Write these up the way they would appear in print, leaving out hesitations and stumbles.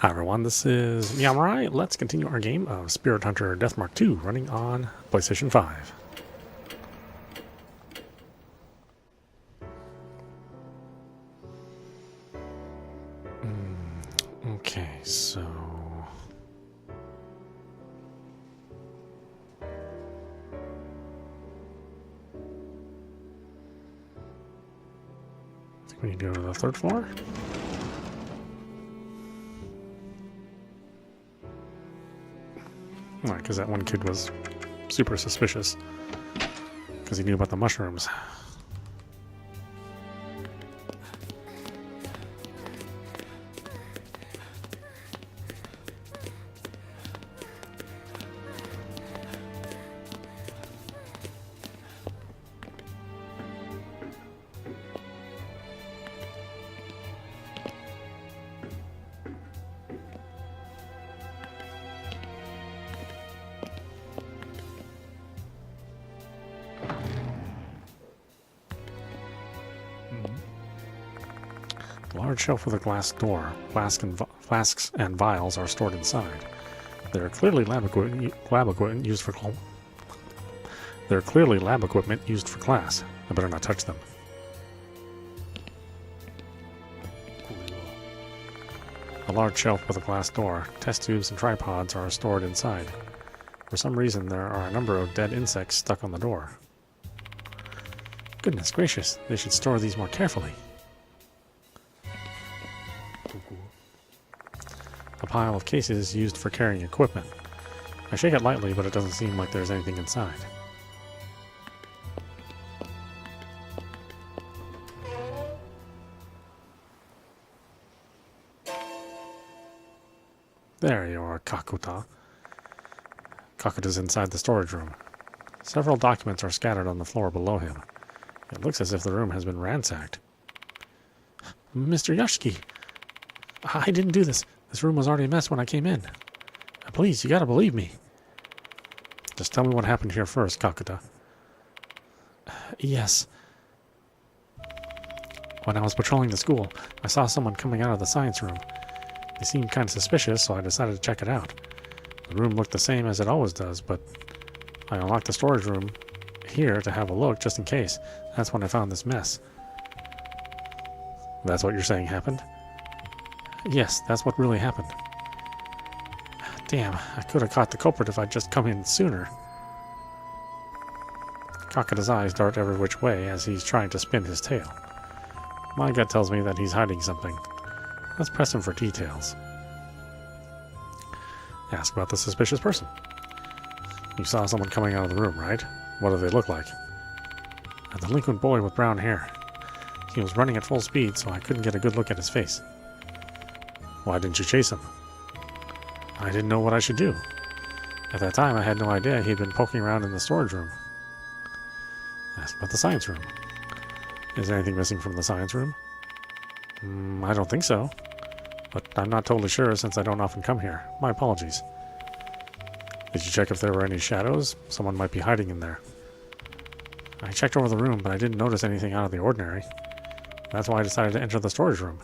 Hi everyone, this is meowmurai. Let's continue our game of Spirit Hunter Death Mark 2 running on PlayStation 5. Okay, so... I think we need to go to the third floor. Right, because that one kid was super suspicious because he knew about the mushrooms. A large shelf with a glass door. Flasks and vials are stored inside. They are clearly lab equipment used for class. I better not touch them. A large shelf with a glass door. Test tubes and tripods are stored inside. For some reason, there are a number of dead insects stuck on the door. Goodness gracious, they should store these more carefully. A pile of cases used for carrying equipment. I shake it lightly, but it doesn't seem like there's anything inside. There you are, Kakuta. Kakuta's inside the storage room. Several documents are scattered on the floor below him. It looks as if the room has been ransacked. Mr. Yoshiki! I didn't do this. This room was already a mess when I came in. Please, you gotta believe me. Just tell me what happened here first, Kakuta. Yes. When I was patrolling the school, I saw someone coming out of the science room. They seemed kind of suspicious, so I decided to check it out. The room looked the same as it always does, but I unlocked the storage room here to have a look just in case. That's when I found this mess. That's what you're saying happened? Yes, that's what really happened. Damn, I could have caught the culprit if I'd just come in sooner. Kakuta's eyes dart every which way as he's trying to spin his tail. My gut tells me that he's hiding something. Let's press him for details. Ask about the suspicious person. You saw someone coming out of the room, right? What do they look like? A delinquent boy with brown hair. He was running at full speed, so I couldn't get a good look at his face. Why didn't you chase him? I didn't know what I should do. At that time, I had no idea he'd been poking around in the storage room. Ask about the science room. Is there anything missing from the science room? I don't think so. But I'm not totally sure since I don't often come here. My apologies. Did you check if there were any shadows? Someone might be hiding in there. I checked over the room, but I didn't notice anything out of the ordinary. That's why I decided to enter the storage room.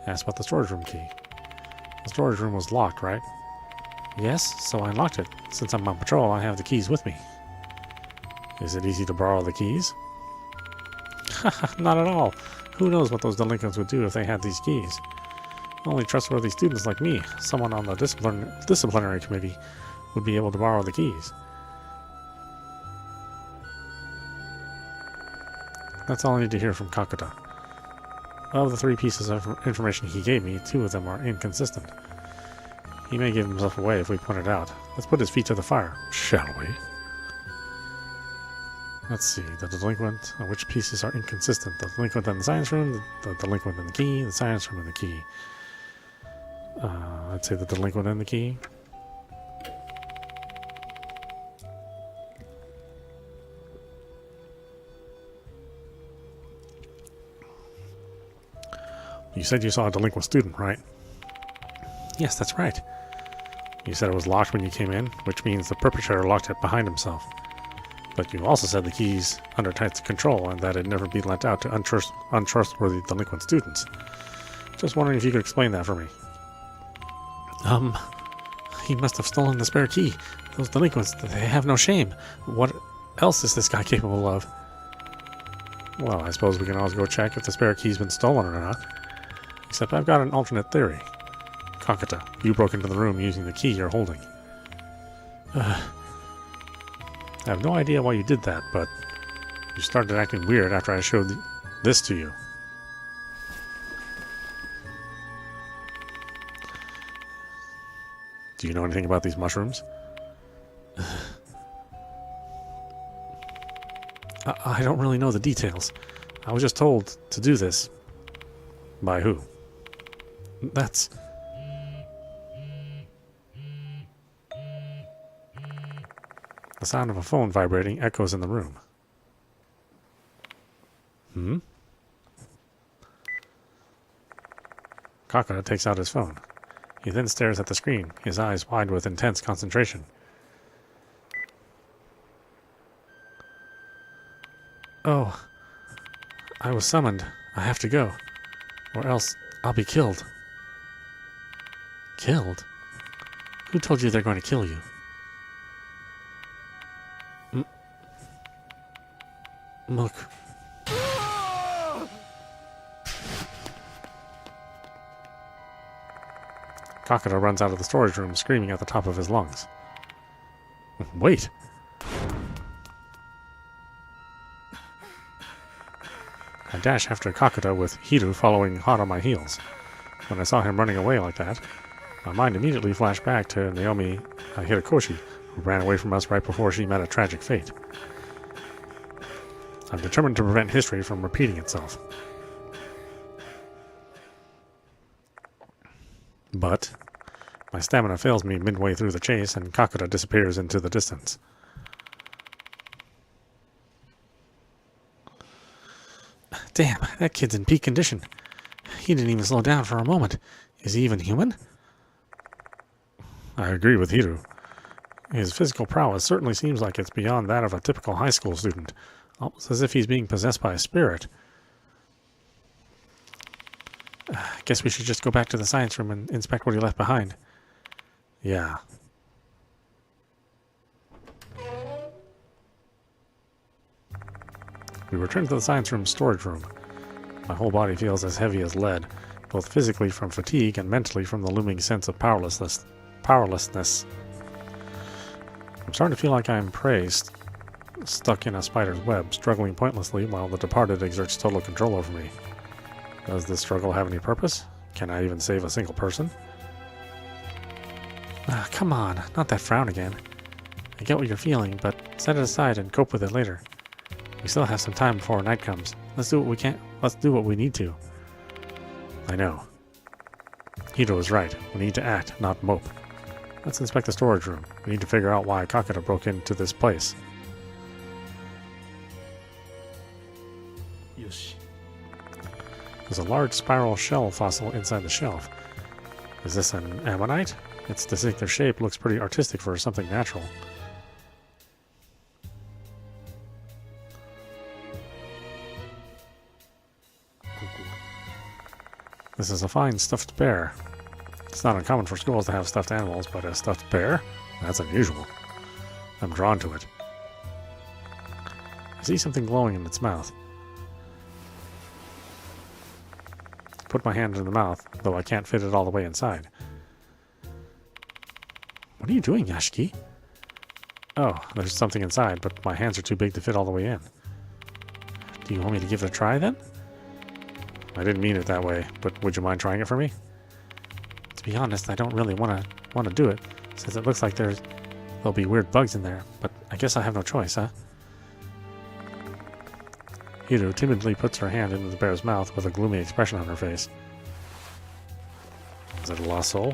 Asked about the storage room key. The storage room was locked, right? Yes, so I unlocked it. Since I'm on patrol, I have the keys with me. Is it easy to borrow the keys? Not at all. Who knows what those delinquents would do if they had these keys? Only trustworthy students like me, someone on the disciplinary committee, would be able to borrow the keys. That's all I need to hear from Kakuta. Of the 3 pieces of information he gave me, 2 of them are inconsistent. He may give himself away if we point it out. Let's put his feet to the fire, shall we? Let's see, the delinquent, which pieces are inconsistent? The delinquent in the science room, the delinquent in the key, the science room and the key. I'd say the delinquent in the key. You said you saw a delinquent student, right? Yes, that's right. You said it was locked when you came in, which means the perpetrator locked it behind himself. But you also said the key's under tight control and that it'd never be lent out to untrustworthy delinquent students. Just wondering if you could explain that for me. He must have stolen the spare key. Those delinquents, they have no shame. What else is this guy capable of? Well, I suppose we can always go check if the spare key's been stolen or not. Except I've got an alternate theory. Kakata, you broke into the room using the key you're holding. I have no idea why you did that, but you started acting weird after I showed this to you. Do you know anything about these mushrooms? I don't really know the details. I was just told to do this. By who? That's... The sound of a phone vibrating echoes in the room. Kakata takes out his phone. He then stares at the screen, his eyes wide with intense concentration. Oh, I was summoned. I have to go. Or else I'll be killed. Killed? Who told you they're going to kill you? Look. Kakata runs out of the storage room, screaming at the top of his lungs. Wait! I dash after Kakata with Hiru following hot on my heels. When I saw him running away like that, my mind immediately flashed back to Naomi Hirakoshi, who ran away from us right before she met a tragic fate. I'm determined to prevent history from repeating itself. But my stamina fails me midway through the chase, and Kakata disappears into the distance. Damn, that kid's in peak condition. He didn't even slow down for a moment. Is he even human? I agree with Hiru. His physical prowess certainly seems like it's beyond that of a typical high school student, almost as if he's being possessed by a spirit. Guess we should just go back to the science room and inspect what he left behind. Yeah. We return to the science room's storage room. My whole body feels as heavy as lead, both physically from fatigue and mentally from the looming sense of powerlessness. I'm starting to feel like I'm prey, stuck in a spider's web, struggling pointlessly while the departed exerts total control over me. Does this struggle have any purpose? Can I even save a single person? Come on, not that frown again. I get what you're feeling, but set it aside and cope with it later. We still have some time before night comes. Let's do what we need to. I know. Hito is right. We need to act, not mope. Let's inspect the storage room. We need to figure out why Kakata broke into this place. Yoshi. There's a large spiral shell fossil inside the shelf. Is this an ammonite? Its distinctive shape looks pretty artistic for something natural. This is a fine stuffed bear. It's not uncommon for schools to have stuffed animals, but a stuffed bear? That's unusual. I'm drawn to it. I see something glowing in its mouth. Put my hand in the mouth, though I can't fit it all the way inside. What are you doing, Yashiki? Oh, there's something inside, but my hands are too big to fit all the way in. Do you want me to give it a try, then? I didn't mean it that way, but would you mind trying it for me? To be honest, I don't really want to do it, since it looks like there'll be weird bugs in there, but I guess I have no choice, huh? Hiru timidly puts her hand into the bear's mouth with a gloomy expression on her face. Is it a lost soul?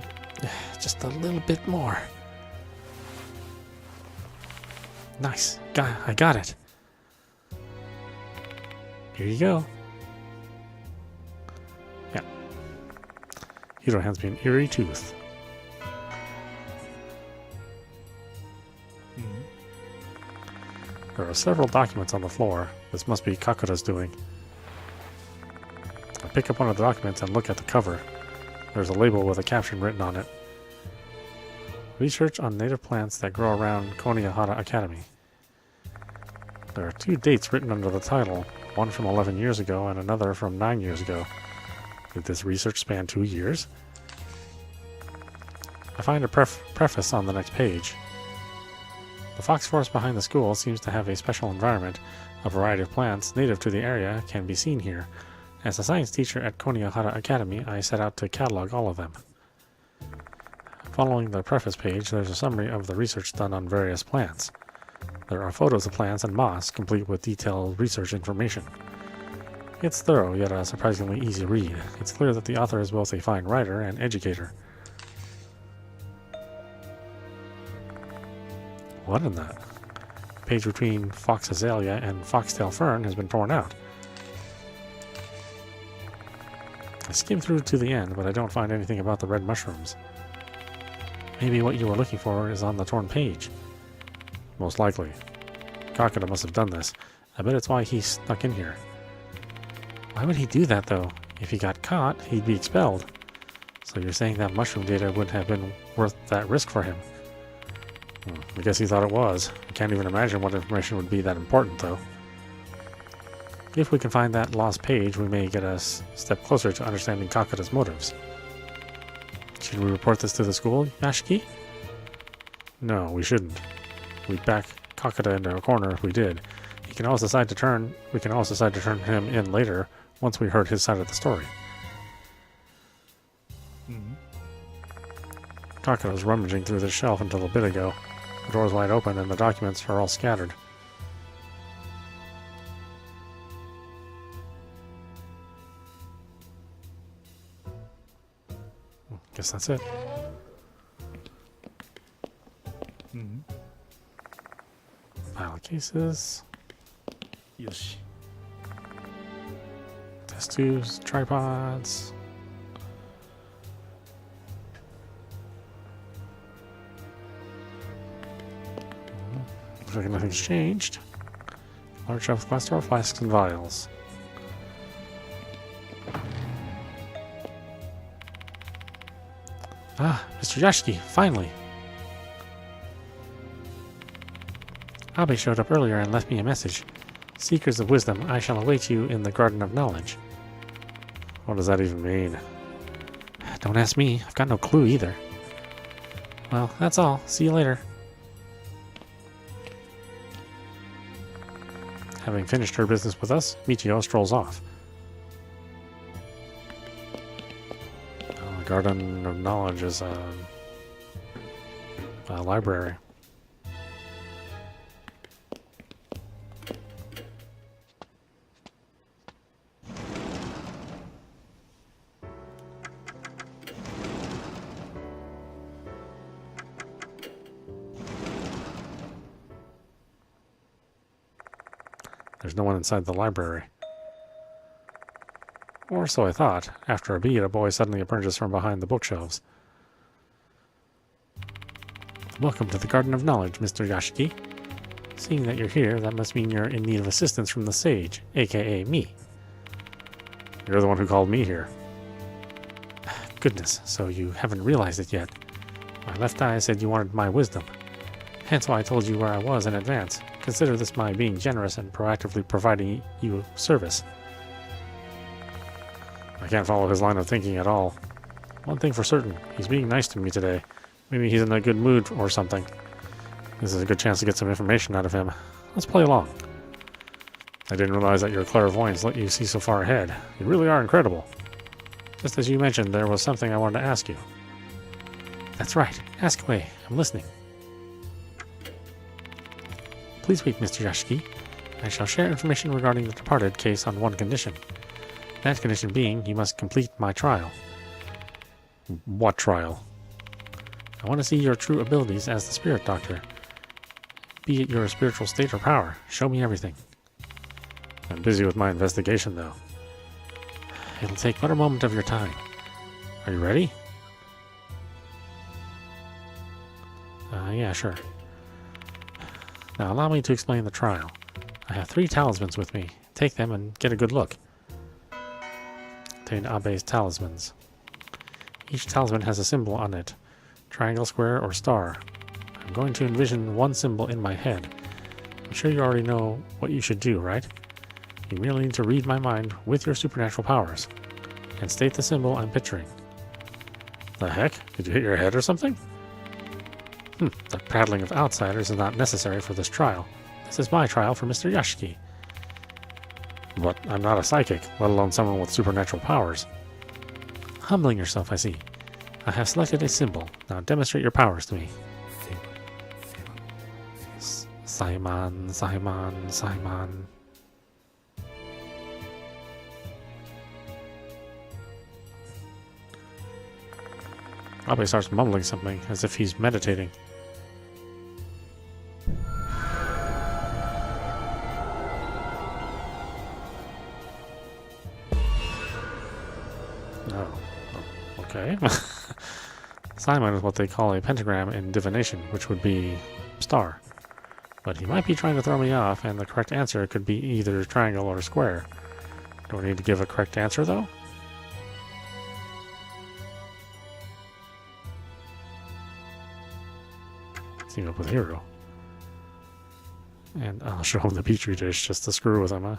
Just a little bit more. Nice. I got it. Here you go. Yeah. Hiro hands me an eerie tooth. There are several documents on the floor. This must be Kakuta's doing. I pick up one of the documents and look at the cover. There's a label with a caption written on it. Research on native plants that grow around Konoehara Academy. There are 2 dates written under the title, one from 11 years ago and another from 9 years ago. Did this research span 2 years? I find a preface on the next page. The fox forest behind the school seems to have a special environment. A variety of plants native to the area can be seen here. As a science teacher at Konoehara Academy, I set out to catalog all of them. Following the preface page, there's a summary of the research done on various plants. There are photos of plants and moss, complete with detailed research information. It's thorough, yet a surprisingly easy read. It's clear that the author is both a fine writer and educator. What in that? The page between fox azalea and foxtail fern has been torn out. I skimmed through to the end, but I don't find anything about the red mushrooms. Maybe what you were looking for is on the torn page. Most likely. Kakata must have done this. I bet it's why he's stuck in here. Why would he do that, though? If he got caught, he'd be expelled. So you're saying that mushroom data wouldn't have been worth that risk for him? I guess he thought it was. I can't even imagine what information would be that important, though. If we can find that lost page, we may get a step closer to understanding Kakata's motives. Should we report this to the school, Yashiki? No, we shouldn't. We'd back Kakata into a corner if we did. We can always decide to turn him in later once we heard his side of the story. Kakata was rummaging through the shelf until a bit ago. The door's wide open and the documents are all scattered. Guess that's it. Pile of cases. Yoshi. Test tubes, tripods. Looks like nothing's changed. Large shelf, glass door, flasks, and vials. Ah, Mr. Yashiki, finally! Abe showed up earlier and left me a message. Seekers of wisdom, I shall await you in the Garden of Knowledge. What does that even mean? Don't ask me. I've got no clue either. Well, that's all. See you later. Having finished her business with us, Michio strolls off. The Garden of Knowledge is a library. There's no one inside the library. Or so I thought. After a beat, a boy suddenly emerges from behind the bookshelves. Welcome to the Garden of Knowledge, Mr. Yashiki. Seeing that you're here, that must mean you're in need of assistance from the sage, aka me. You're the one who called me here. Goodness, so you haven't realized it yet. My left eye said you wanted my wisdom. Hence why I told you where I was in advance. Consider this my being generous and proactively providing you service. I can't follow his line of thinking at all. One thing for certain, he's being nice to me today. Maybe he's in a good mood or something. This is a good chance to get some information out of him. Let's play along. I didn't realize that your clairvoyance let you see so far ahead. You really are incredible. Just as you mentioned, there was something I wanted to ask you. That's right. Ask away. I'm listening. Please wait, Mr. Yashiki. I shall share information regarding the departed case on one condition. That condition being, you must complete my trial. What trial? I want to see your true abilities as the spirit doctor. Be it your spiritual state or power, show me everything. I'm busy with my investigation, though. It'll take but a moment of your time. Are you ready? Yeah, sure. Now allow me to explain the trial. I have 3 talismans with me. Take them and get a good look. Obtain Abe's talismans. Each talisman has a symbol on it. triangle, square, or star. I'm going to envision one symbol in my head. I'm sure you already know what you should do, right? You merely need to read my mind with your supernatural powers and state the symbol I'm picturing. The heck? Did you hit your head or something? The prattling of outsiders is not necessary for this trial. This is my trial for Mr. Yashiki. But I'm not a psychic, let alone someone with supernatural powers. Humbling yourself, I see. I have selected a symbol. Now demonstrate your powers to me. Simon, Simon, Simon. Abe starts mumbling something, as if he's meditating. Oh, okay. Simon is what they call a pentagram in divination, which would be star. But he might be trying to throw me off, and the correct answer could be either triangle or square. Do I need to give a correct answer, though? Team up with Hero. And I'll show him the petri dish just to screw with him, huh?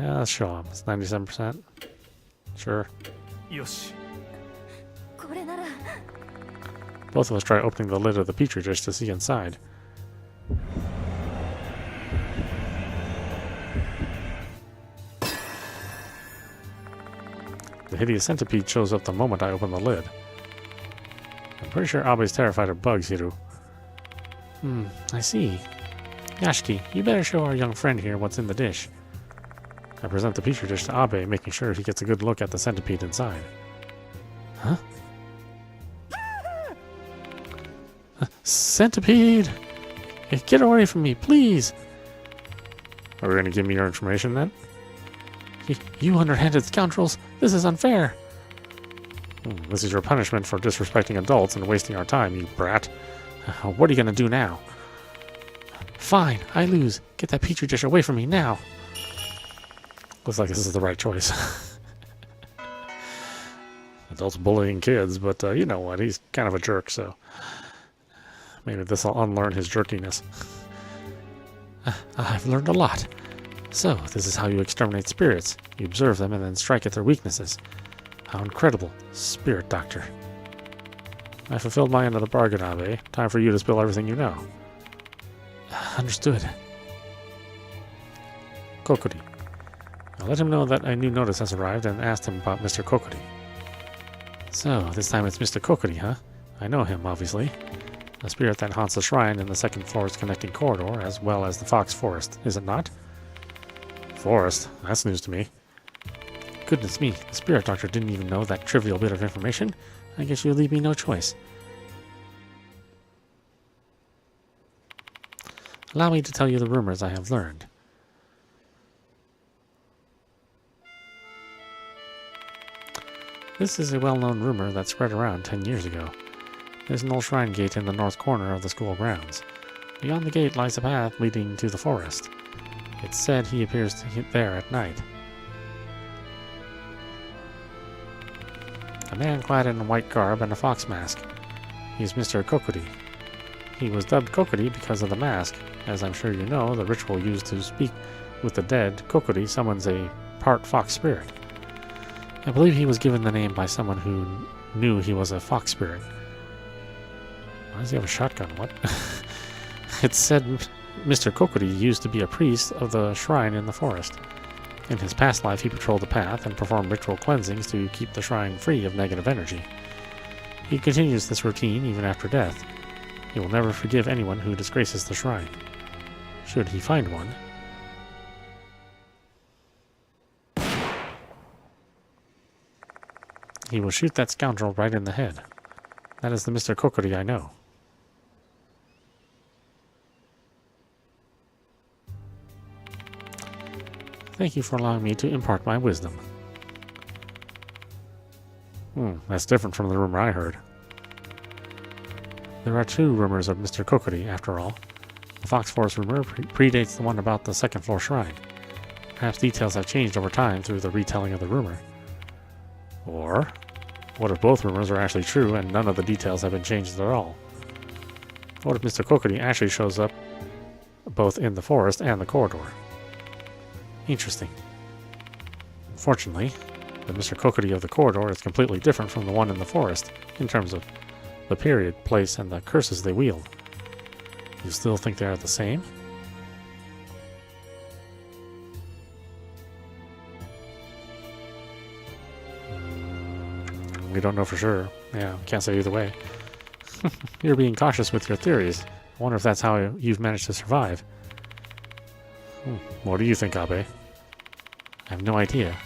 Yeah, let's show him. It's 97%. Sure. よし これなら Both of us try opening the lid of the petri dish to see inside. The hideous centipede shows up the moment I open the lid. I'm pretty sure Abe's terrified of bugs, Hiru. I see. Yashiki, you better show our young friend here what's in the dish. I present the petri dish to Abe, making sure he gets a good look at the centipede inside. Huh? Centipede! Hey, get away from me, please! Are we going to give me your information then? You underhanded scoundrels! This is unfair! This is your punishment for disrespecting adults and wasting our time, you brat. What are you going to do now? Fine, I lose. Get that petri dish away from me now! Looks like this is the right choice. Adults bullying kids, but you know what, he's kind of a jerk, so maybe this will unlearn his jerkiness. I've learned a lot. So, this is how you exterminate spirits. You observe them and then strike at their weaknesses. How incredible. Spirit Doctor. I fulfilled my end of the bargain, Abe. Time for you to spill everything you know. Understood. Kokuri. I let him know that a new notice has arrived and asked him about Mr. Kokuri. So, this time it's Mr. Kokuri, huh? I know him, obviously. A spirit that haunts the shrine in the second floor's connecting corridor, as well as the Fox Forest, is it not? Forest? That's news to me. Goodness me, the Spirit Doctor didn't even know that trivial bit of information. I guess you leave me no choice. Allow me to tell you the rumors I have learned. This is a well-known rumor that spread around 10 years ago. There's an old shrine gate in the north corner of the school grounds. Beyond the gate lies a path leading to the forest. It's said he appears there at night. A man clad in a white garb and a fox mask. He's Mr. Kokuri. He was dubbed Kokuri because of the mask. As I'm sure you know, the ritual used to speak with the dead, Kokuri summons a part fox spirit. I believe he was given the name by someone who knew he was a fox spirit. Why does he have a shotgun? What? It's said Mr. Kokuri used to be a priest of the shrine in the forest. In his past life, he patrolled the path and performed ritual cleansings to keep the shrine free of negative energy. He continues this routine even after death. He will never forgive anyone who disgraces the shrine. Should he find one. He will shoot that scoundrel right in the head. That is the Mr. Kokuri I know. Thank you for allowing me to impart my wisdom. That's different from the rumor I heard. There are two rumors of Mr. Kokuri, after all. The Fox Forest rumor predates the one about the second floor shrine. Perhaps details have changed over time through the retelling of the rumor. Or, what if both rumors are actually true and none of the details have been changed at all? What if Mr. Kokiri actually shows up both in the forest and the corridor? Interesting. Unfortunately, the Mr. Kokiri of the corridor is completely different from the one in the forest in terms of the period, place, and the curses they wield. You still think they are the same? We don't know for sure. Yeah, can't say either way. You're being cautious with your theories. I wonder if that's how you've managed to survive. What do you think, Abe? I have no idea.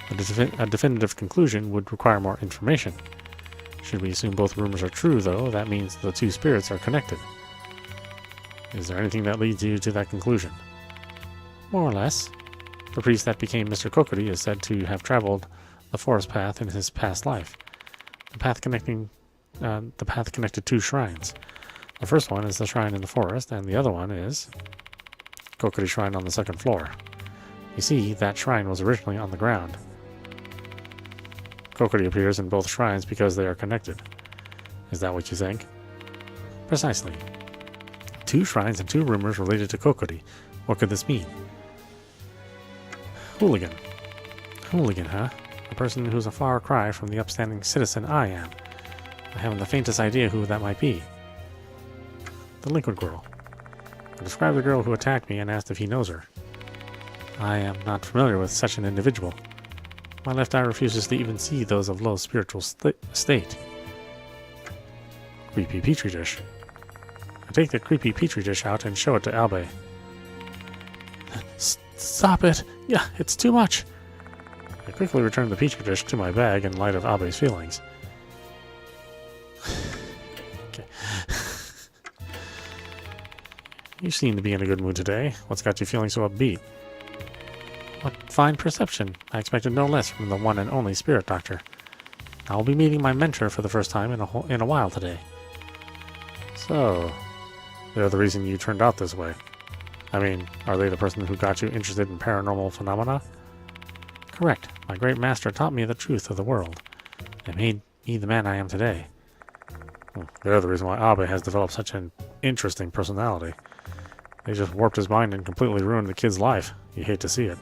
A definitive conclusion would require more information. Should we assume both rumors are true, though, that means the two spirits are connected. Is there anything that leads you to that conclusion? More or less. The priest that became Mr. Kokiri is said to have traveled the forest path in his past life. The path connected two shrines. The first one is the shrine in the forest, and the other one is Kokiri Shrine on the second floor. You see, that shrine was originally on the ground. Kokiri appears in both shrines because they are connected. Is that what you think? Precisely. Two shrines and two rumors related to Kokiri. What could this mean? Hooligan. Hooligan, huh? A person who's a far cry from the upstanding citizen I am. I haven't the faintest idea who that might be. The liquid girl. I described the girl who attacked me and asked if he knows her. I am not familiar with such an individual. My left eye refuses to even see those of low spiritual state. Creepy petri dish. I take the creepy petri dish out and show it to Abe. Stop it! Yeah, it's too much! I quickly return the petri dish to my bag in light of Abe's feelings. Okay. You seem to be in a good mood today. What's got you feeling so upbeat? What fine perception. I expected no less from the one and only spirit doctor. I will be meeting my mentor for the first time in a while today. So, they're the reason you turned out this way. I mean, are they the person who got you interested in paranormal phenomena? Correct. My great master taught me the truth of the world. It made me the man I am today. Well, they're the reason why Abe has developed such an interesting personality. They just warped his mind and completely ruined the kid's life. You hate to see it.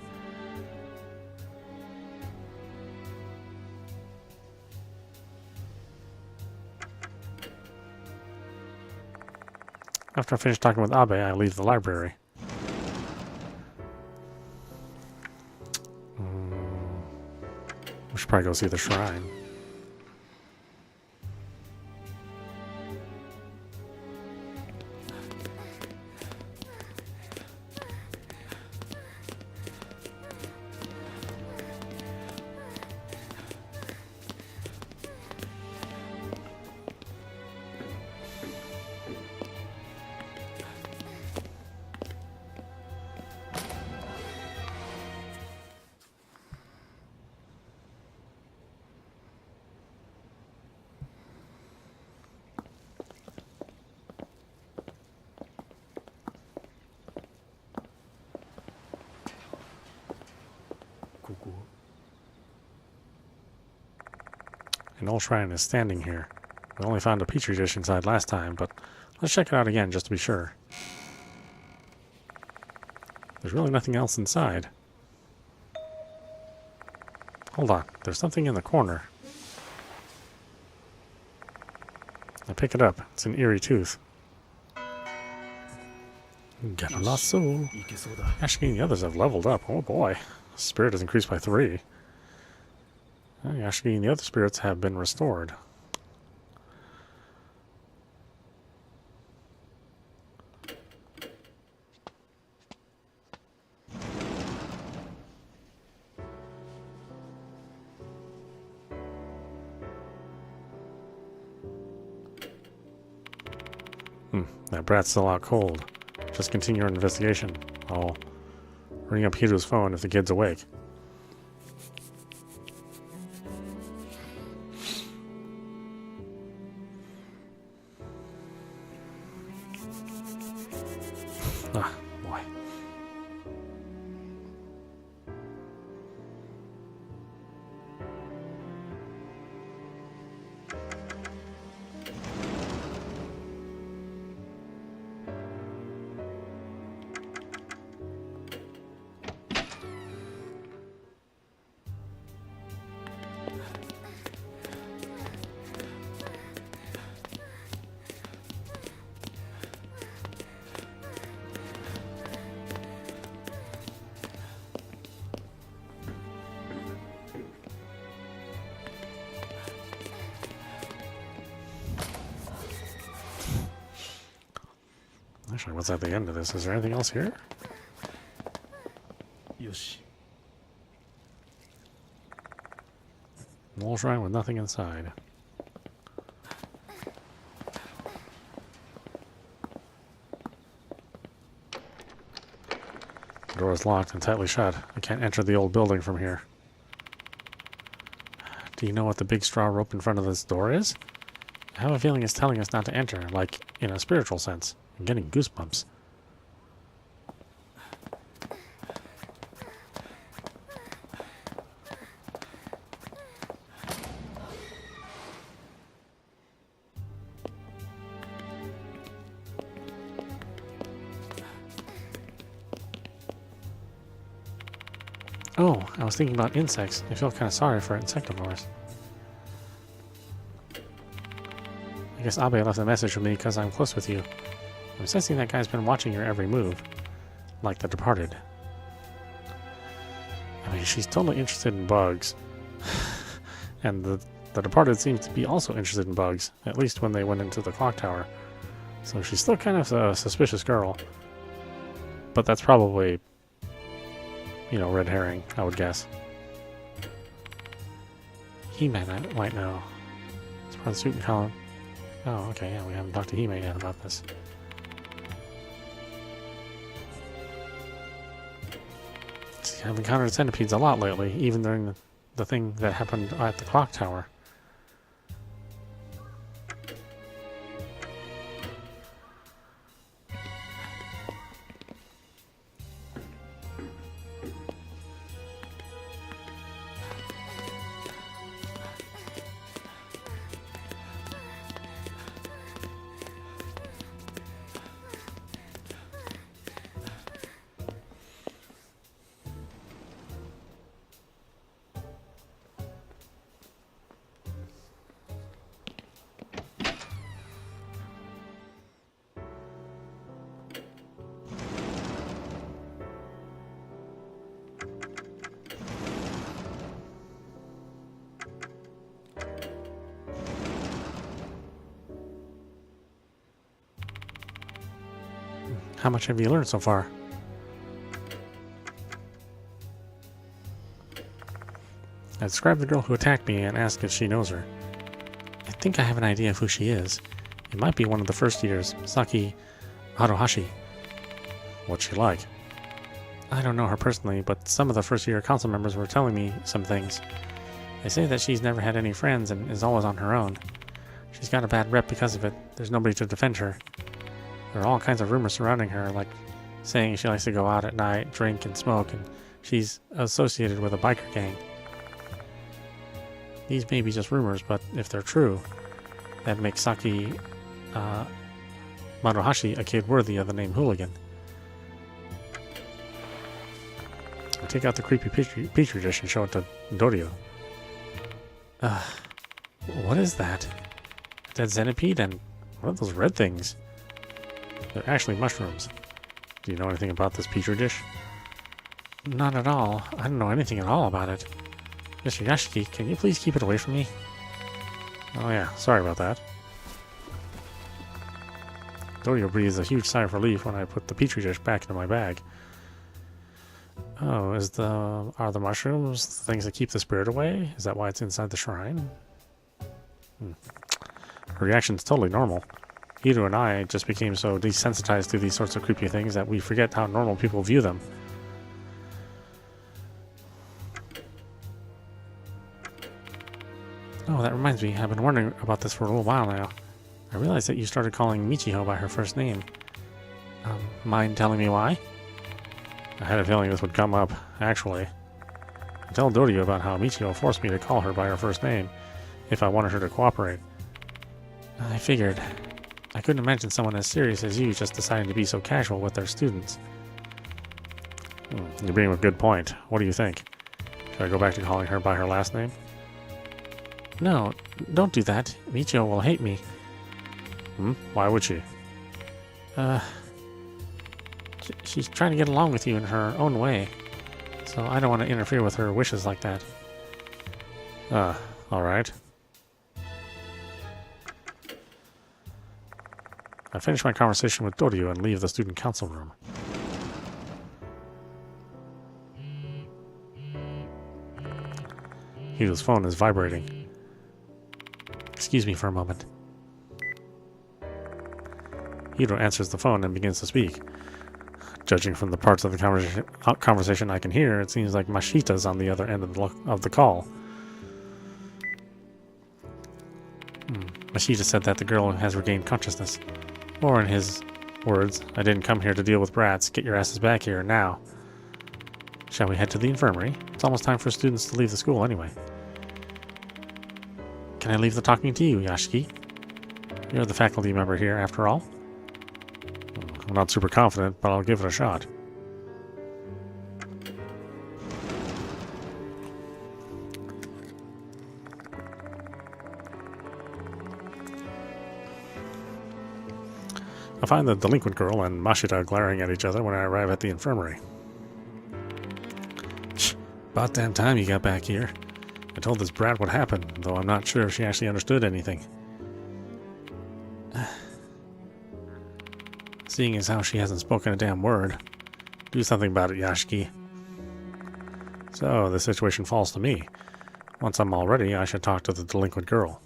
After I finish talking with Abe, I leave the library. We should probably go see the shrine. An old shrine is standing here. We only found a petri dish inside last time, but let's check it out again just to be sure. There's really nothing else inside. Hold on, there's something in the corner. I pick it up. It's an eerie tooth. Get a lasso. Actually, the others have leveled up. Oh boy. Spirit has increased by 3. Actually, the other spirits have been restored. That brat's still out cold. Just continue our investigation. I'll ring up Hiru's phone if the kid's awake. Ah, boy. Actually, what's at the end of this? Is there anything else here? よし Wall shrine with nothing inside. The door is locked and tightly shut. I can't enter the old building from here. Do you know what the big straw rope in front of this door is? I have a feeling it's telling us not to enter, like in a spiritual sense. I'm getting goosebumps. Oh, I was thinking about insects. I feel kind of sorry for insectivores. I guess Abe left a message for me because I'm close with you. I'm sensing that guy's been watching your every move. Like The Departed. I mean, she's totally interested in bugs. And the Departed seems to be also interested in bugs. At least when they went into the clock tower. So she's still kind of a suspicious girl. But that's probably... you know, red herring, I would guess. He-Man, I might know. It's part of the suit and collar. Oh, okay, yeah, we haven't talked to He-Man yet about this. See, I've encountered centipedes a lot lately, even during the thing that happened at the clock tower. How much have you learned so far? I described the girl who attacked me and asked if she knows her. I think I have an idea of who she is. It might be one of the first years, Saki Haruhashi. What's she like? I don't know her personally, but some of the first year council members were telling me some things. They say that she's never had any friends and is always on her own. She's got a bad rep because of it. There's nobody to defend her. There are all kinds of rumors surrounding her, like saying she likes to go out at night, drink and smoke, and she's associated with a biker gang. These may be just rumors, but if they're true, that makes Saki Maruhashi a kid worthy of the name Hooligan. I take out the creepy petri dish and show it to Dorio. What is that? A dead centipede and what are those red things? They're actually mushrooms. Do you know anything about this petri dish? Not at all. I don't know anything at all about it. Mr. Yashiki, can you please keep it away from me? Oh yeah, sorry about that. Dorio breathes a huge sigh of relief when I put the petri dish back into my bag. Oh, are the mushrooms the things that keep the spirit away? Is that why it's inside the shrine? Her reaction's totally normal. Hiru and I just became so desensitized to these sorts of creepy things that we forget how normal people view them. Oh, that reminds me, I've been wondering about this for a little while now. I realized that you started calling Michiho by her first name. Mind telling me why? I had a feeling this would come up, actually. I tell Dorio about how Michiho forced me to call her by her first name if I wanted her to cooperate. I figured. I couldn't imagine someone as serious as you just deciding to be so casual with their students. You bring up a good point. What do you think? Should I go back to calling her by her last name? No, don't do that. Michiho will hate me. Why would she? She's trying to get along with you in her own way. So I don't want to interfere with her wishes like that. Alright. I finish my conversation with Doryu and leave the student council room. Hido's phone is vibrating. Excuse me for a moment. Hido answers the phone and begins to speak. Judging from the parts of the conversation I can hear, it seems like Mashita's on the other end of the call. Mashita said that the girl has regained consciousness. Or in his words, I didn't come here to deal with brats. Get your asses back here now. Shall we head to the infirmary? It's almost time for students to leave the school anyway. Can I leave the talking to you, Yashiki? You're the faculty member here, after all. I'm not super confident, but I'll give it a shot. I find the delinquent girl and Mashita glaring at each other when I arrive at the infirmary. About damn time you got back here. I told this brat what happened, though I'm not sure if she actually understood anything. Seeing as how she hasn't spoken a damn word. Do something about it, Yashiki. So, the situation falls to me. Once I'm all ready, I should talk to the delinquent girl.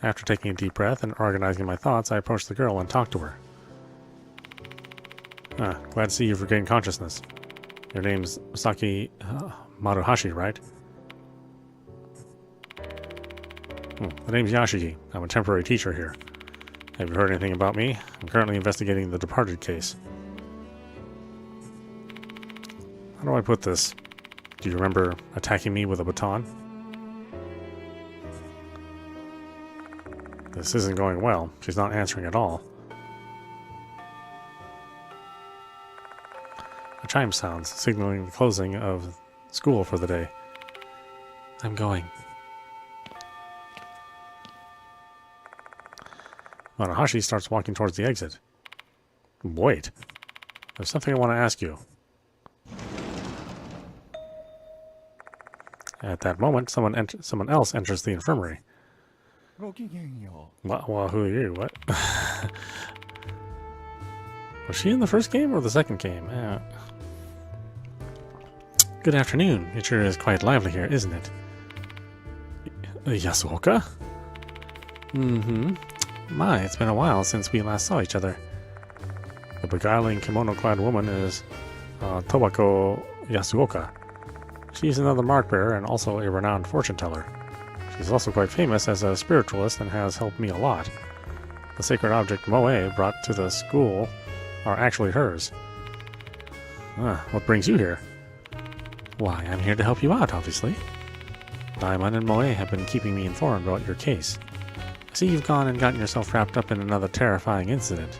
After taking a deep breath and organizing my thoughts, I approach the girl and talk to her. Glad to see you've regained consciousness. Your name's Saki Maruhashi, right? The name's Yashiki. I'm a temporary teacher here. Have you heard anything about me? I'm currently investigating the departed case. How do I put this? Do you remember attacking me with a baton? This isn't going well. She's not answering at all. A chime sounds, signaling the closing of school for the day. I'm going. Maruhashi starts walking towards the exit. Wait. There's something I want to ask you. At that moment, someone else enters the infirmary. Well, who are you? What? Was she in the first game or the second game? Good afternoon. It sure is quite lively here, isn't it? Yasuoka? Mm-hmm. My, it's been a while since we last saw each other. The beguiling kimono-clad woman is Tobako Yasuoka. She's another mark bearer and also a renowned fortune-teller. She's also quite famous as a spiritualist and has helped me a lot. The sacred object moe brought to the school are actually hers. What brings you here? Why, I'm here to help you out, obviously. Daimon and Moe have been keeping me informed about your case. I see you've gone and gotten yourself wrapped up in another terrifying incident.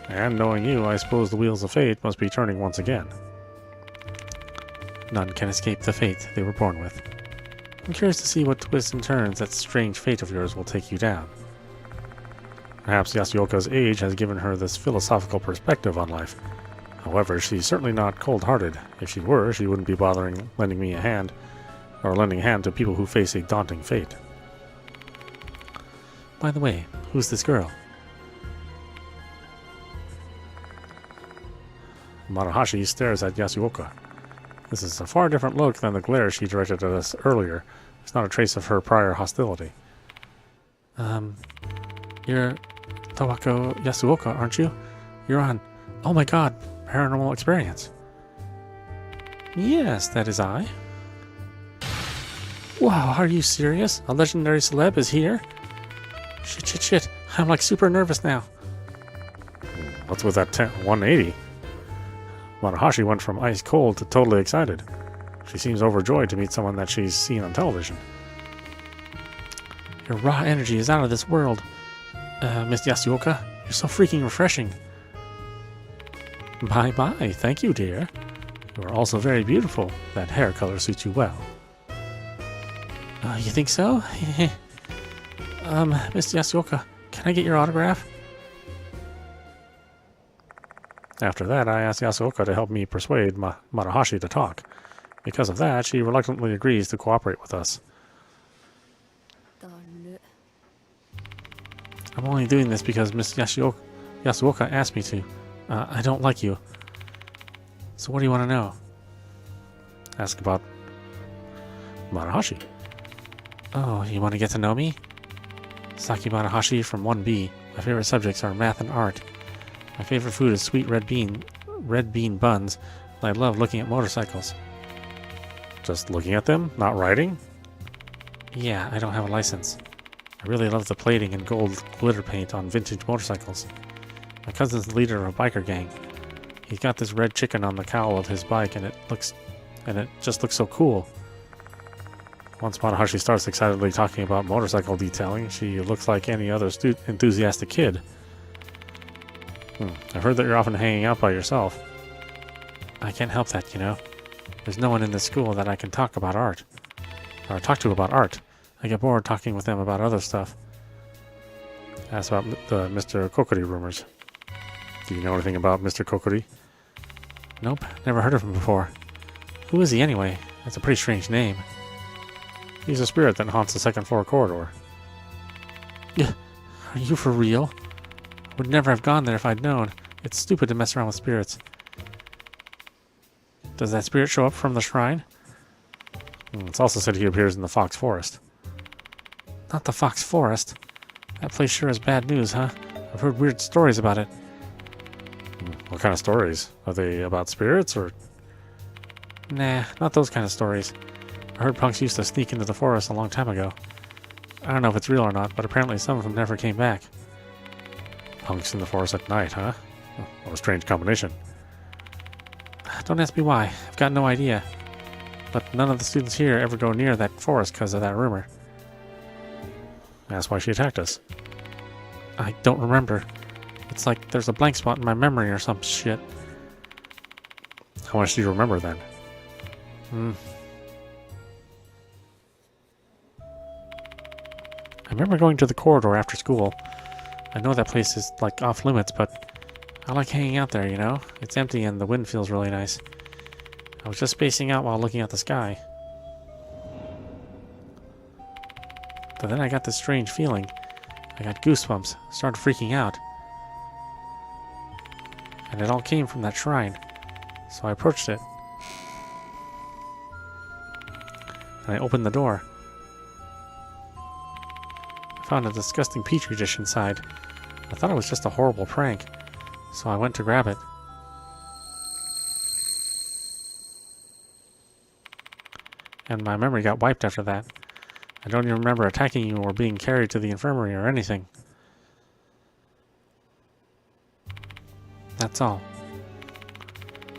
And knowing you, I suppose the wheels of fate must be turning once again. None can escape the fate they were born with. I'm curious to see what twists and turns that strange fate of yours will take you down. Perhaps Yasuoka's age has given her this philosophical perspective on life. However, she's certainly not cold-hearted. If she were, she wouldn't be bothering lending me a hand, or lending a hand to people who face a daunting fate. By the way, who's this girl? Maruhashi stares at Yasuoka. This is a far different look than the glare she directed at us earlier. There's not a trace of her prior hostility. You're Tobako Yasuoka, aren't you? You're on... Oh my god, Paranormal Experience. Yes, that is I. Wow, are you serious? A legendary celeb is here? Shit. I'm like super nervous now. What's with that 180? Maruhashi went from ice cold to totally excited. She seems overjoyed to meet someone that she's seen on television. Your raw energy is out of this world. Miss Yasuoka, you're so freaking refreshing. My, thank you, dear. You are also very beautiful. That hair color suits you well. You think so? Miss Yasuoka, can I get your autograph? After that, I asked Yasuoka to help me persuade Maruhashi to talk. Because of that, she reluctantly agrees to cooperate with us. I'm only doing this because Miss Yasuoka asked me to. I don't like you. So what do you want to know? Ask about Marahashi. Oh, you want to get to know me? Saki Marahashi from 1B. My favorite subjects are math and art. My favorite food is sweet red bean buns, and I love looking at motorcycles. Just looking at them? Not riding? Yeah, I don't have a license. I really love the plating and gold glitter paint on vintage motorcycles. My cousin's the leader of a biker gang. He's got this red chicken on the cowl of his bike, and it just looks so cool. Once Marahashi starts excitedly talking about motorcycle detailing, she looks like any other enthusiastic kid. I've heard that you're often hanging out by yourself. I can't help that, you know. There's no one in this school that I can talk to about art. I get bored talking with them about other stuff. Ask about the Mr. Kokori rumors. Do you know anything about Mr. Kokori? Nope, never heard of him before. Who is he anyway? That's a pretty strange name. He's a spirit that haunts the second floor corridor. Are you for real? Would never have gone there if I'd known. It's stupid to mess around with spirits. Does that spirit show up from the shrine? It's also said he appears in the Fox Forest. Not the Fox Forest. That place sure is bad news, huh? I've heard weird stories about it. What kind of stories? Are they about spirits or... Nah, not those kind of stories. I heard punks used to sneak into the forest a long time ago. I don't know if it's real or not, but apparently some of them never came back. Punks in the forest at night, huh? What a strange combination. Don't ask me why. I've got no idea. But none of the students here ever go near that forest because of that rumor. That's why she attacked us. I don't remember. It's like there's a blank spot in my memory or some shit. How much do you remember then? I remember going to the corridor after school. I know that place is like off limits, but I like hanging out there, you know? It's empty and the wind feels really nice. I was just spacing out while looking at the sky. But then I got this strange feeling. I got goosebumps, started freaking out. And it all came from that shrine. So I approached it. And I opened the door. I found a disgusting petri dish inside. I thought it was just a horrible prank, so I went to grab it. And my memory got wiped after that. I don't even remember attacking you or being carried to the infirmary or anything. That's all.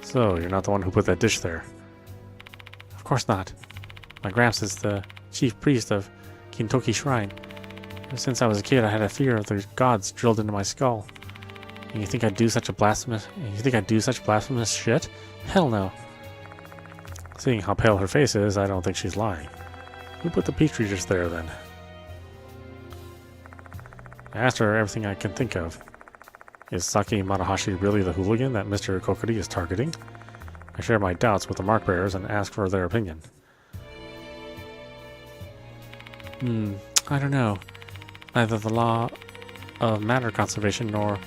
So, you're not the one who put that dish there? Of course not. My gramps is the chief priest of Kintoki Shrine. Ever since I was a kid, I had a fear of the gods drilled into my skull. And you think I'd do such blasphemous shit? Hell no. Seeing how pale her face is, I don't think she's lying. Who put the petri dish there, then? I asked her everything I can think of. Is Saki Marahashi really the hooligan that Mr. Kokori is targeting? I share my doubts with the mark bearers and ask for their opinion. I don't know. Neither the law of matter conservation nor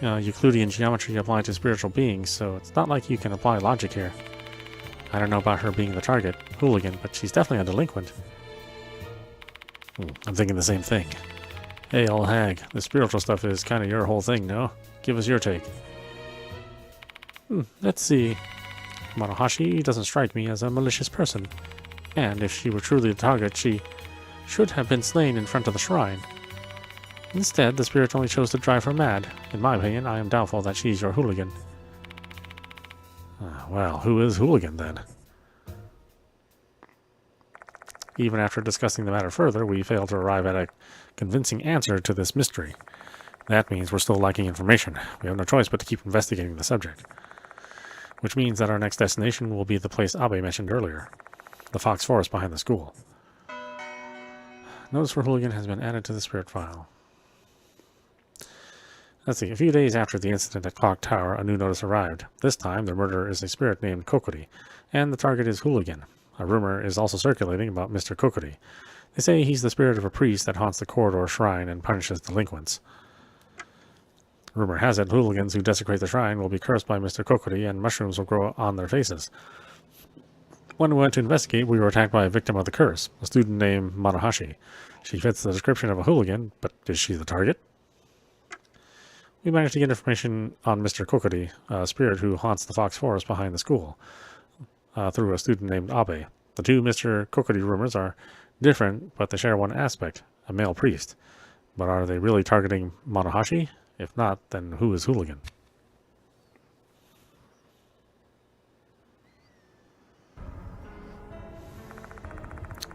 Euclidean geometry apply to spiritual beings, so it's not like you can apply logic here. I don't know about her being the target, hooligan, but she's definitely a delinquent. I'm thinking the same thing. Hey, old hag, the spiritual stuff is kind of your whole thing, no? Give us your take. Let's see. Marahashi doesn't strike me as a malicious person. And if she were truly the target, she should have been slain in front of the shrine. Instead, the spirit only chose to drive her mad. In my opinion, I am doubtful that she's your hooligan. Well, who is hooligan then? Even after discussing the matter further, we failed to arrive at a convincing answer to this mystery. That means we're still lacking information. We have no choice but to keep investigating the subject. Which means that our next destination will be the place Abe mentioned earlier, the Fox Forest behind the school. Notice for hooligan has been added to the spirit file. Let's see, a few days after the incident at Clock Tower, a new notice arrived. This time, the murderer is a spirit named Kokori, and the target is hooligan. A rumor is also circulating about Mr. Kokori. They say he's the spirit of a priest that haunts the corridor shrine and punishes delinquents. Rumor has it hooligans who desecrate the shrine will be cursed by Mr. Kokori and mushrooms will grow on their faces. When we went to investigate, we were attacked by a victim of the curse, a student named Manahashi. She fits the description of a hooligan, but is she the target? We managed to get information on Mr. Kokori, a spirit who haunts the Fox Forest behind the school, through a student named Abe. The two Mr. Kokori rumors are different, but they share one aspect, a male priest. But are they really targeting Manahashi? If not, then who is Hooligan?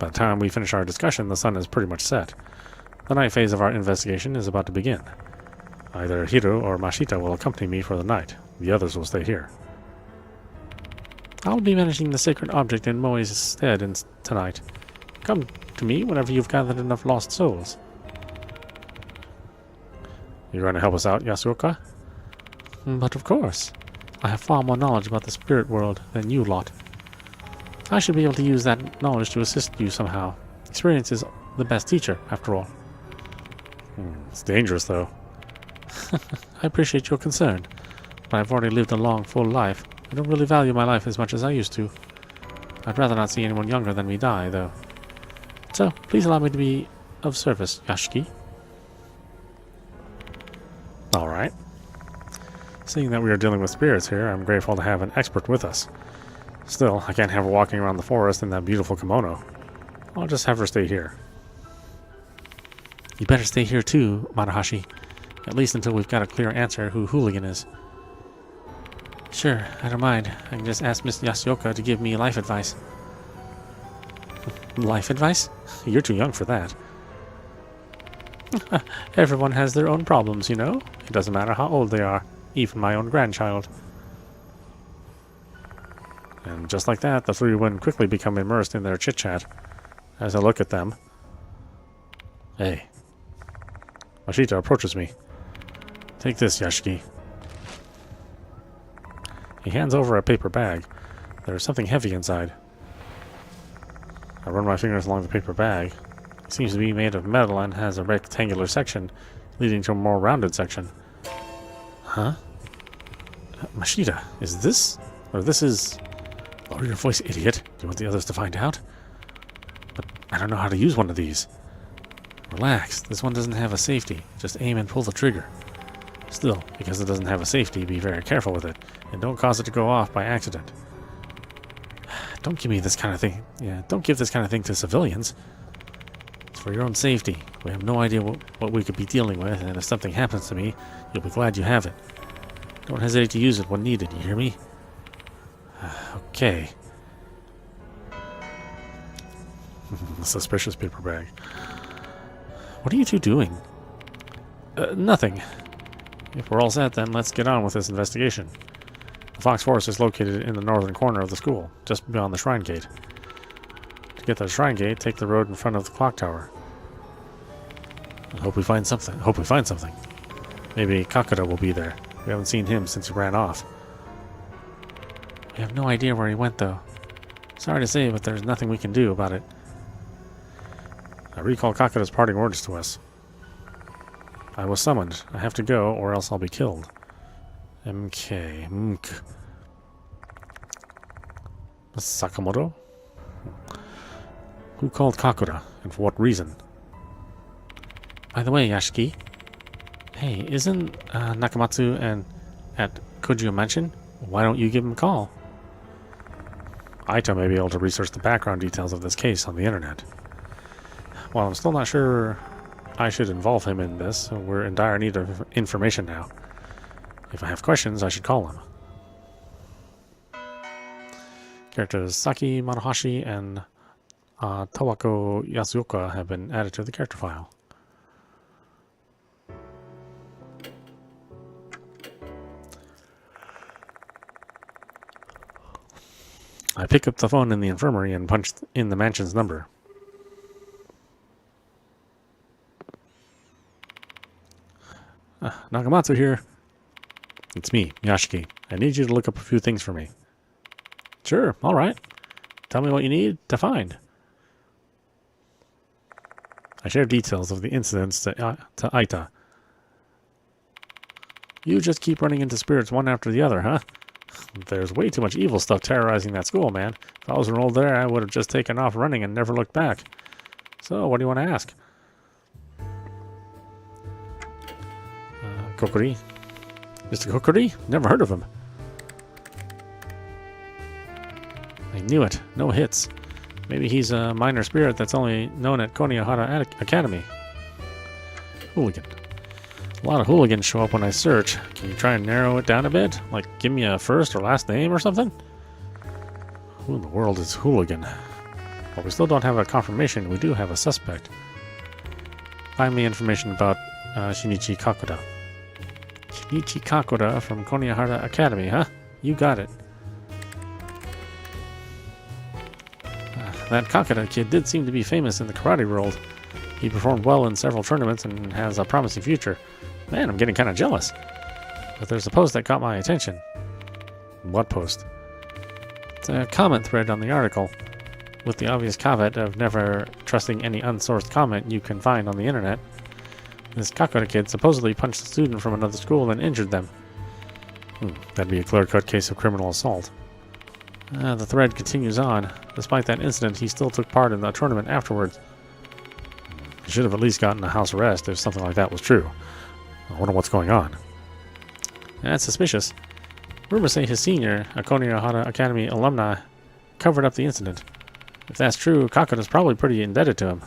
By the time we finish our discussion, the sun is pretty much set. The night phase of our investigation is about to begin. Either Hiro or Mashita will accompany me for the night. The others will stay here. I'll be managing the sacred object in Moe's stead tonight. Come to me whenever you've gathered enough lost souls. You're going to help us out, Yasuoka? But of course. I have far more knowledge about the spirit world than you lot. I should be able to use that knowledge to assist you somehow. Experience is the best teacher, after all. It's dangerous, though. I appreciate your concern, but I've already lived a long, full life. I don't really value my life as much as I used to. I'd rather not see anyone younger than me die, though. So, please allow me to be of service, Yashiki. Alright. Seeing that we are dealing with spirits here, I'm grateful to have an expert with us. Still, I can't have her walking around the forest in that beautiful kimono. I'll just have her stay here. You better stay here too, Manahashi. At least until we've got a clear answer who Hooligan is. Sure, I don't mind. I can just ask Miss Yasuoka to give me life advice. Life advice? You're too young for that. Everyone has their own problems, you know? It doesn't matter how old they are. Even my own grandchild. And just like that, the three women quickly become immersed in their chit-chat. As I look at them... Hey. Mashita approaches me. Take this, Yashiki. He hands over a paper bag. There is something heavy inside. I run my fingers along the paper bag. It seems to be made of metal and has a rectangular section, leading to a more rounded section. Huh? Mashita, is this... Or this is... Lower your voice, idiot. Do you want the others to find out? But I don't know how to use one of these. Relax, this one doesn't have a safety. Just aim and pull the trigger. Still, because it doesn't have a safety, be very careful with it, and don't cause it to go off by accident. Don't give me this kind of thing. Yeah, don't give this kind of thing to civilians. It's for your own safety. We have no idea what we could be dealing with, and if something happens to me, you'll be glad you have it. Don't hesitate to use it when needed, you hear me? Okay. Suspicious paper bag. What are you two doing? Nothing. If we're all set, then let's get on with this investigation. The Fox Forest is located in the northern corner of the school, just beyond the shrine gate. To get to the shrine gate, take the road in front of the clock tower. I hope we find something. Maybe Kakura will be there. We haven't seen him since he ran off. We have no idea where he went, though. Sorry to say, but there's nothing we can do about it. I recall Kakura's parting words to us. I was summoned. I have to go, or else I'll be killed. MK. Sakamoto? Who called Kakura, and for what reason? By the way, Yashiki. Hey, isn't Nakamatsu and at Kujou Mansion? Why don't you give him a call? Aito may be able to research the background details of this case on the internet. While I'm still not sure I should involve him in this, we're in dire need of information now. If I have questions, I should call him. Characters Saki Manahashi and Tawako Yasuoka have been added to the character file. I pick up the phone in the infirmary and punch in the mansion's number. Nakamatsu here. It's me, Yashiki. I need you to look up a few things for me. Sure, alright. Tell me what you need to find. I share details of the incidents to Aita. You just keep running into spirits one after the other, huh? There's way too much evil stuff terrorizing that school, man. If I was enrolled there, I would have just taken off running and never looked back. So, what do you want to ask? Kokori? Mr. Kokori? Never heard of him. I knew it. No hits. Maybe he's a minor spirit that's only known at Konoehara Academy. Hooligan. A lot of hooligans show up when I search. Can you try and narrow it down a bit? Like, give me a first or last name or something? Who in the world is hooligan? Well, we still don't have a confirmation. We do have a suspect. Find me information about Shinichi Kakuda. Shinichi Kakuda from Konoehara Academy, huh? You got it. That Kakuda kid did seem to be famous in the karate world. He performed well in several tournaments and has a promising future. Man, I'm getting kind of jealous. But there's a post that caught my attention. What post? It's a comment thread on the article, with the obvious caveat of never trusting any unsourced comment you can find on the internet. This Kakuda kid supposedly punched a student from another school and injured them. That'd be a clear-cut case of criminal assault. The thread continues on. Despite that incident, he still took part in the tournament afterwards. He should have at least gotten a house arrest if something like that was true. I wonder what's going on. That's suspicious. Rumors say his senior, a Konoehara Academy alumni, covered up the incident. If that's true, Kakuda's probably pretty indebted to him.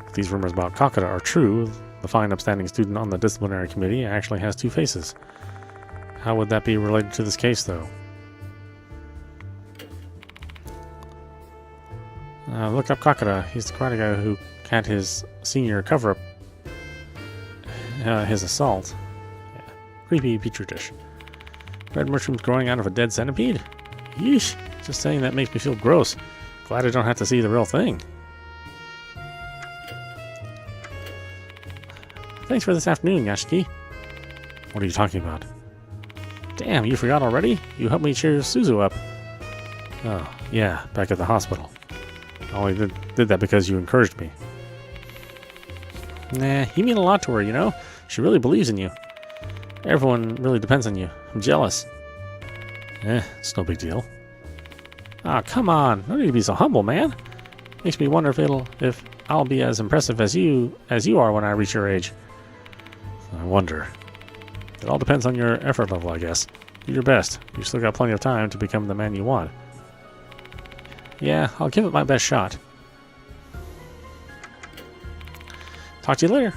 If these rumors about Kakuda are true, the fine upstanding student on the disciplinary committee actually has two faces. How would that be related to this case, though? Look up Kakuda. He's the karate guy who had his senior cover up his assault. Yeah. Creepy petri dish. Red mushrooms growing out of a dead centipede? Yeesh. Just saying that makes me feel gross. Glad I don't have to see the real thing. Thanks for this afternoon, Yashiki. What are you talking about? Damn, you forgot already? You helped me cheer Suzu up. Oh, yeah, back at the hospital. I only did that because you encouraged me. Nah, you mean a lot to her, you know? She really believes in you. Everyone really depends on you. I'm jealous. It's no big deal. Ah, come on. No need to be so humble, man. Makes me wonder if I'll be as impressive as you are when I reach your age. I wonder. It all depends on your effort level, I guess. Do your best. You've still got plenty of time to become the man you want. Yeah, I'll give it my best shot. Talk to you later.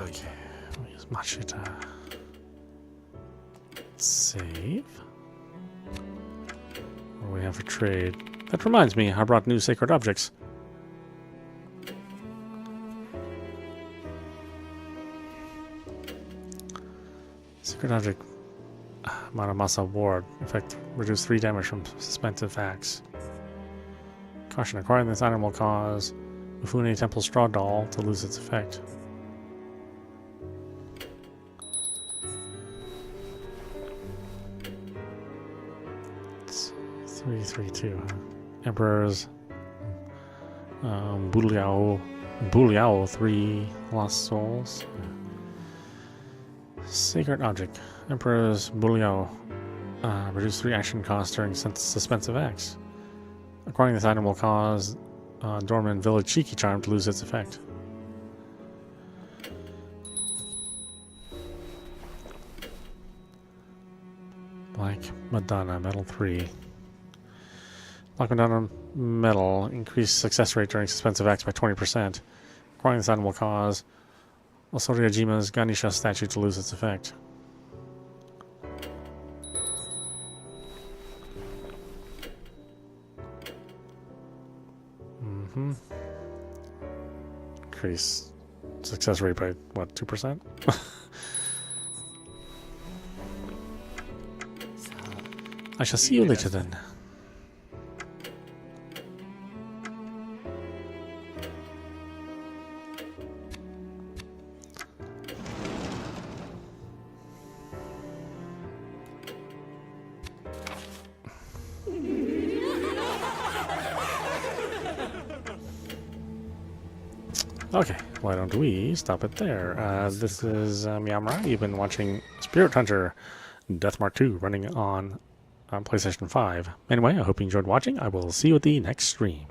Okay. Use Machita. Save. What do we have for trade? That reminds me, I brought new sacred objects. Sacred object. Maramasa Ward. Effect reduce 3 damage from suspensive axe. Caution, acquiring this item will cause Mifune Temple Straw Doll to lose its effect. It's 332, huh? Emperor's Buliao 3 lost souls. Sacred object. Emperor's Buliao. Reduce 3 action costs during suspensive acts. Acquiring this item will cause Dorman Village Cheeky Charm to lose its effect. Black Madonna, Metal 3. Black Madonna Metal, increase success rate during suspensive acts by 20%. Acquiring this item will cause Osoriajima's Ganesha statue to lose its effect. Increase success rate by, what, 2%? I shall see you later then. Okay, why don't we stop it there? This is meowmurai. You've been watching Spirit Hunter Deathmark 2 running on PlayStation 5. Anyway, I hope you enjoyed watching. I will see you at the next stream.